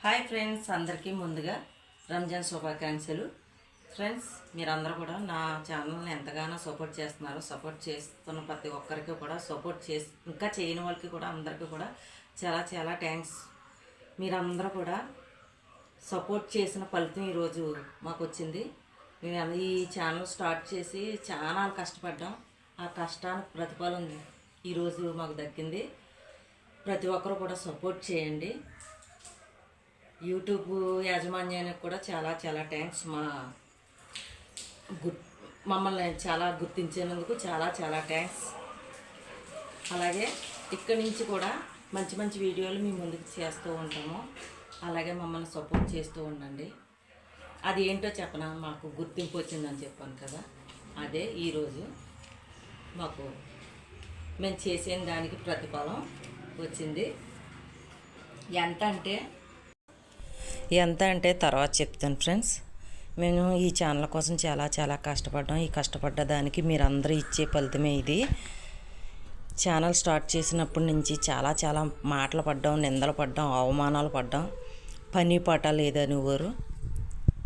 Hi friends, అందరికీ ముందుగా రంజాన్ శుభాకాంక్షలు. ఫ్రెండ్స్, మీరందరూ కూడా నా ఛానల్ని ఎంతగానో సపోర్ట్ చేస్తున్నారు. సపోర్ట్ చేస్తున్న ప్రతి ఒక్కరికి కూడా సపోర్ట్ చేసి ఇంకా చేయని వాళ్ళకి కూడా అందరికీ కూడా చాలా చాలా థ్యాంక్స్. మీరందరూ కూడా సపోర్ట్ చేసిన ఫలితం ఈరోజు మాకు వచ్చింది. మేము ఈ ఛానల్ స్టార్ట్ చేసి చాలా కష్టపడ్డాం. ఆ కష్టానికి ప్రతిఫలం ఈరోజు మాకు దక్కింది. ప్రతి ఒక్కరు కూడా సపోర్ట్ చేయండి. యూట్యూబ్ యాజమాన్యానికి కూడా చాలా చాలా థ్యాంక్స్. మమ్మల్ని చాలా గుర్తించినందుకు చాలా చాలా థ్యాంక్స్. అలాగే ఇక్కడి నుంచి కూడా మంచి మంచి వీడియోలు మీ ముందుకు చేస్తూ ఉంటాము. అలాగే మమ్మల్ని సపోర్ట్ చేస్తూ ఉండండి. అది ఏంటో చెప్పనా, మాకు గుర్తింపు వచ్చిందని చెప్పాను కదా, అదే ఈరోజు మాకు మేము చేసిన దానికి ప్రతిఫలం వచ్చింది. ఎంత అంటే తర్వాత చెప్తాను ఫ్రెండ్స్. మేము ఈ ఛానల్ కోసం చాలా చాలా కష్టపడ్డాం. ఈ కష్టపడ్డ దానికి మీరందరూ ఇచ్చే ఫలితమే ఇది. ఛానల్ స్టార్ట్ చేసినప్పటి నుంచి చాలా చాలా మాటలు పడ్డాం, నిందలు పడ్డాం, అవమానాలు పడ్డాం. పని పాట లేదని ఊరు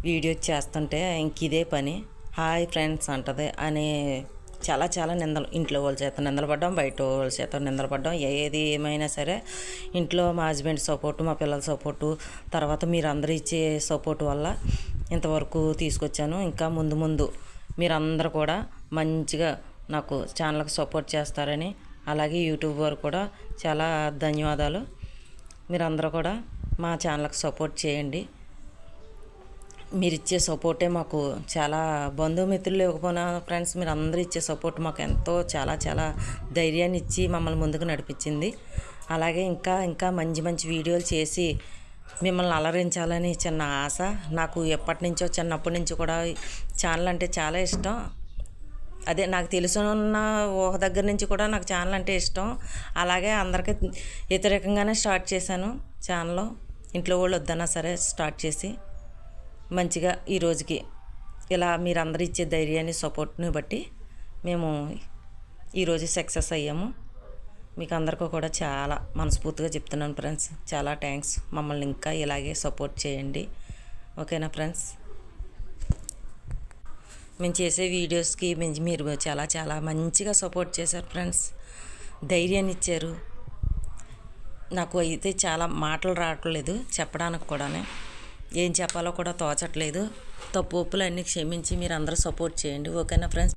వీడియో చేస్తుంటే ఇంక ఇదే పని హాయ్ ఫ్రెండ్స్ అంటది అని చాలా చాలా నిందలు, ఇంట్లో వాళ్ళ చేత నిందలు పడ్డాం, బయట వాళ్ళ చేత నిందలు పడ్డాం. ఏది ఏమైనా సరే ఇంట్లో మా హస్బెండ్ సపోర్టు, మా పిల్లల సపోర్టు, తర్వాత మీరందరూ ఇచ్చే సపోర్టు వల్ల ఇంతవరకు తీసుకొచ్చాను. ఇంకా ముందు ముందు మీరందరూ కూడా మంచిగా నాకు ఛానల్కి సపోర్ట్ చేస్తారని, అలాగే యూట్యూబ్ వారు కూడా చాలా ధన్యవాదాలు. మీరందరూ కూడా మా ఛానల్కి సపోర్ట్ చేయండి. మీరు ఇచ్చే సపోర్టే మాకు చాలా, బంధుమిత్రులు లేకపోయినా ఫ్రెండ్స్ మీరు అందరూ ఇచ్చే సపోర్ట్ మాకు ఎంతో చాలా చాలా ధైర్యాన్ని ఇచ్చి మమ్మల్ని ముందుకు నడిపించింది. అలాగే ఇంకా ఇంకా మంచి మంచి వీడియోలు చేసి మిమ్మల్ని అలరించాలని చిన్న ఆశ. నాకు ఎప్పటి నుంచో చిన్నప్పటి నుంచి కూడా ఛానల్ అంటే చాలా ఇష్టం. అదే నాకు తెలుసున్న ఊహ దగ్గర నుంచి కూడా నాకు ఛానల్ అంటే ఇష్టం. అలాగే అందరికీ వ్యతిరేకంగానే స్టార్ట్ చేశాను ఛానల్. ఇంట్లో వాళ్ళు వద్దన్నా సరే స్టార్ట్ చేసి మంచిగా ఈ రోజుకి ఇలా మీరందరూ ఇచ్చే ధైర్యాన్ని, సపోర్ట్ని బట్టి మేము ఈరోజు సక్సెస్ అయ్యాము. మీకు అందరికీ కూడా చాలా మనస్ఫూర్తిగా చెప్తున్నాను ఫ్రెండ్స్, చాలా థ్యాంక్స్. మమ్మల్ని ఇంకా ఇలాగే సపోర్ట్ చేయండి, ఓకేనా ఫ్రెండ్స్. మేము చేసే వీడియోస్కి మీరు చాలా చాలా మంచిగా సపోర్ట్ చేశారు ఫ్రెండ్స్, ధైర్యాన్ని ఇచ్చారు. నాకు అయితే చాలా మాటలు రావట్లేదు చెప్పడానికి కూడా, ఏం చెప్పాలో కూడా తోచట్లేదు. తప్పు ఒప్పులు అన్నీ క్షమించి మీరు అందరూ సపోర్ట్ చేయండి, ఓకేనా ఫ్రెండ్స్.